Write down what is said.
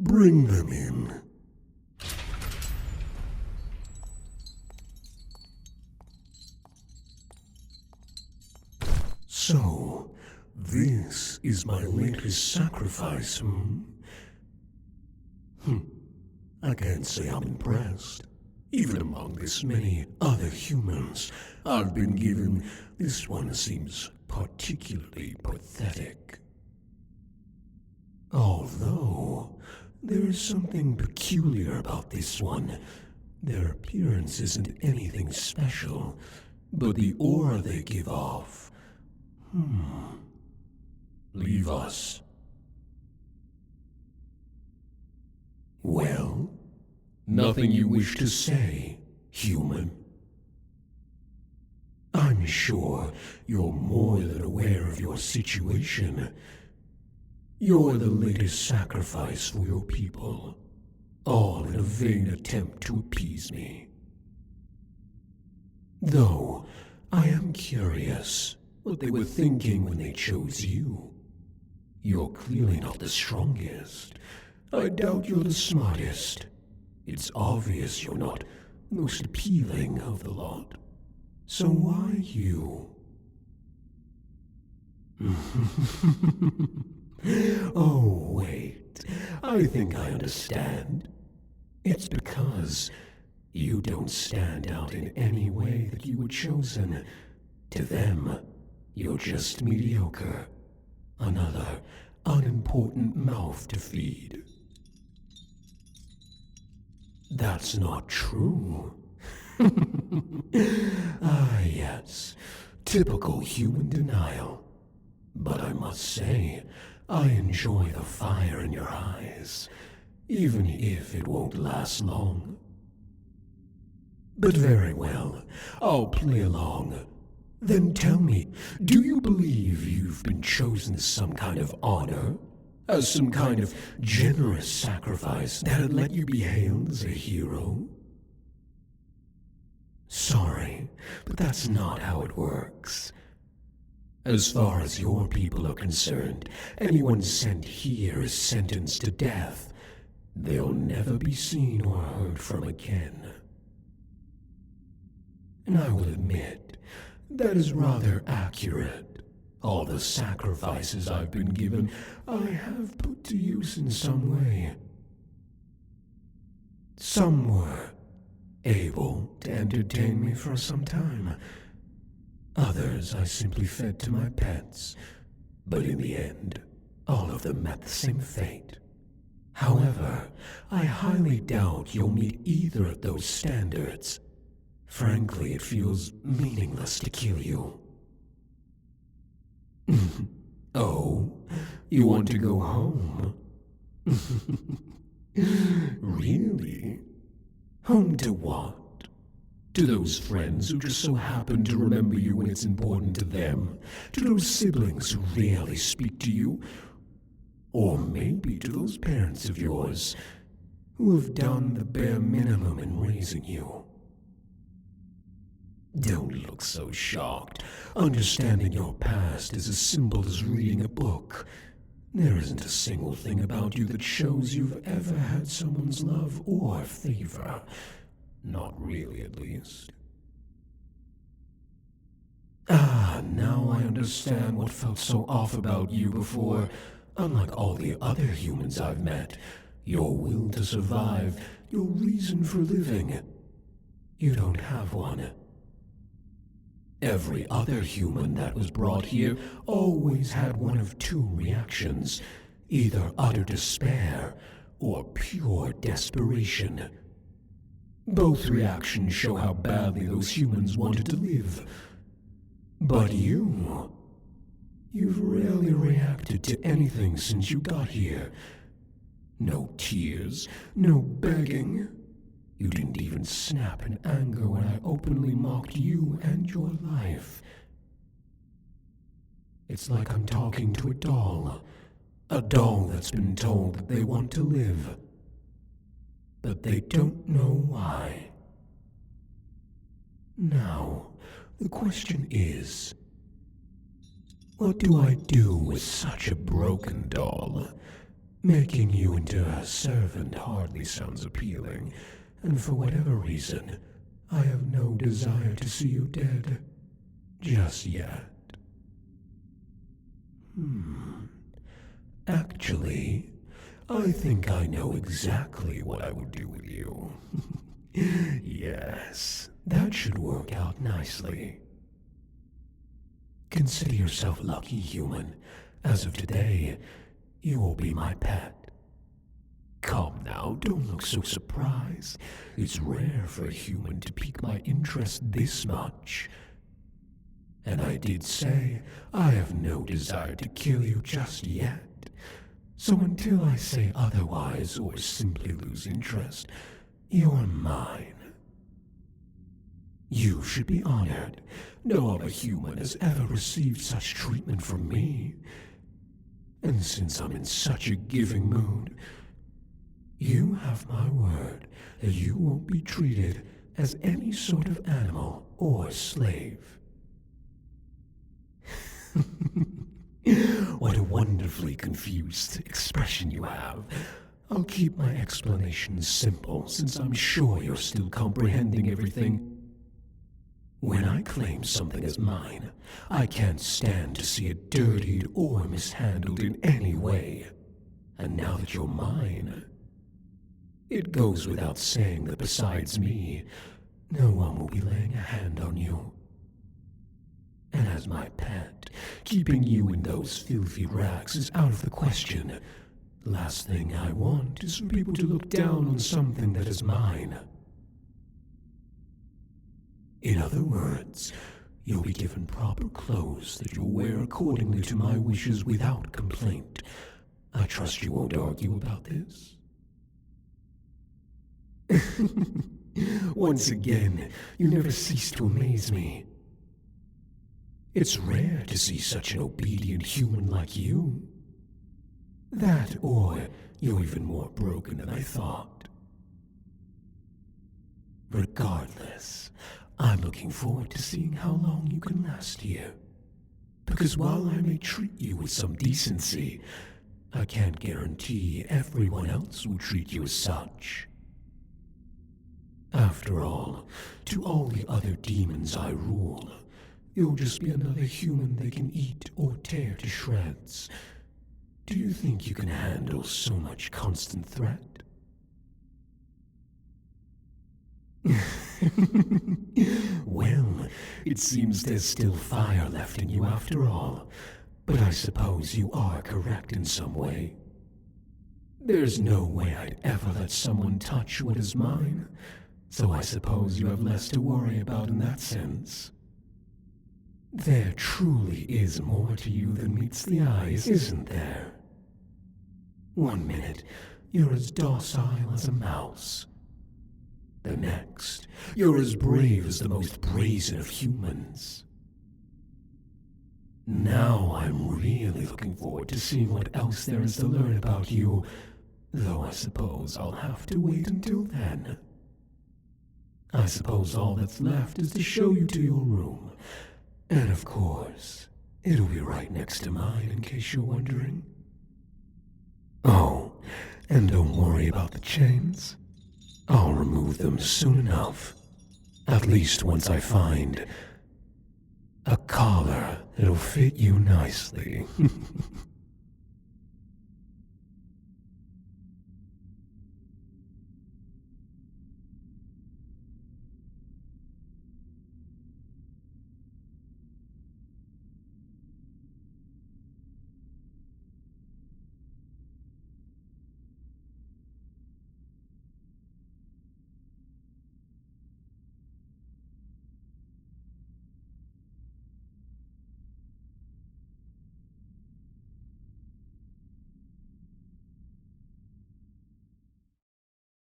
Bring them in. So, this is my latest sacrifice, I can't say I'm impressed. Even among this many other humans I've been given, this one seems particularly pathetic. Although, there is something peculiar about this one. Their appearance isn't anything special, but the aura they give off. Leave us. Well, nothing you wish to say, human? I'm sure you're more than aware of your situation. You're the latest sacrifice for your people, all in a vain attempt to appease me. Though, I am curious what they were thinking when they chose you. You're clearly not the strongest. I doubt you're the smartest. It's obvious you're not the most appealing of the lot. So why you? Oh, wait. I think I understand. It's because you don't stand out in any way that you were chosen. To them, you're just mediocre. Another unimportant mouth to feed. That's not true. Ah, yes. Typical human denial. But I must say, I enjoy the fire in your eyes, even if it won't last long. But very well, I'll play along. Then tell me, do you believe you've been chosen as some kind of honor? As some kind of generous sacrifice that'd let you be hailed as a hero? Sorry, but that's not how it works. As far as your people are concerned, anyone sent here is sentenced to death. They'll never be seen or heard from again. And I will admit, that is rather accurate. All the sacrifices I've been given, I have put to use in some way. Some were able to entertain me for some time. Others I simply fed to my pets. But in the end, all of them met the same fate. However, I highly doubt you'll meet either of those standards. Frankly, it feels meaningless to kill you. Oh, you want to go home? Really? Home to what? To those friends who just so happen to remember you when it's important to them? To those siblings who rarely speak to you? Or maybe to those parents of yours who have done the bare minimum in raising you? Don't look so shocked. Understanding your past is as simple as reading a book. There isn't a single thing about you that shows you've ever had someone's love or favor. Not really, at least. Ah, now I understand what felt so off about you before. Unlike all the other humans I've met, your will to survive, your reason for living, you don't have one. Every other human that was brought here always had one of two reactions, either utter despair or pure desperation. Both reactions show how badly those humans wanted to live. But you've rarely reacted to anything since you got here. No tears, no begging. You didn't even snap in anger when I openly mocked you and your life. It's like I'm talking to a doll that's been told that they want to live, but they don't know why. Now, the question is, what do I do with such a broken doll? Making you into a servant hardly sounds appealing, and for whatever reason, I have no desire to see you dead. Just yet. Actually, I think I know exactly what I would do with you. Yes, that should work out nicely. Consider yourself lucky, human. As of today, you will be my pet. Come now, don't look so surprised. It's rare for a human to pique my interest this much. And I did say I have no desire to kill you just yet. So until I say otherwise or simply lose interest, you're mine. You should be honored. No other human has ever received such treatment from me. And since I'm in such a giving mood, you have my word that you won't be treated as any sort of animal or slave. What a wonderfully confused expression you have. I'll keep my explanations simple since I'm sure you're still comprehending everything. When I claim something as mine, I can't stand to see it dirtied or mishandled in any way. And now that you're mine, it goes without saying that besides me, no one will be laying a hand on you. And as my pet, keeping you in those filthy rags is out of the question. The last thing I want is for people to look down on something that is mine. In other words, you'll be given proper clothes that you'll wear accordingly to my wishes without complaint. I trust you won't argue about this. Once again, you never cease to amaze me. It's rare to see such an obedient human like you. That, or you're even more broken than I thought. Regardless, I'm looking forward to seeing how long you can last here. Because while I may treat you with some decency, I can't guarantee everyone else will treat you as such. After all, to all the other demons I rule, you'll just be another human they can eat or tear to shreds. Do you think you can handle so much constant threat? Well, it seems there's still fire left in you after all, but I suppose you are correct in some way. There's no way I'd ever let someone touch what is mine, so I suppose you have less to worry about in that sense. There truly is more to you than meets the eyes, isn't there? One minute, you're as docile as a mouse. The next, you're as brave as the most brazen of humans. Now I'm really looking forward to seeing what else there is to learn about you, though I suppose I'll have to wait until then. I suppose all that's left is to show you to your room. And of course, it'll be right next to mine in case you're wondering. Oh, and don't worry about the chains. I'll remove them soon enough. At least once I find a collar that'll fit you nicely.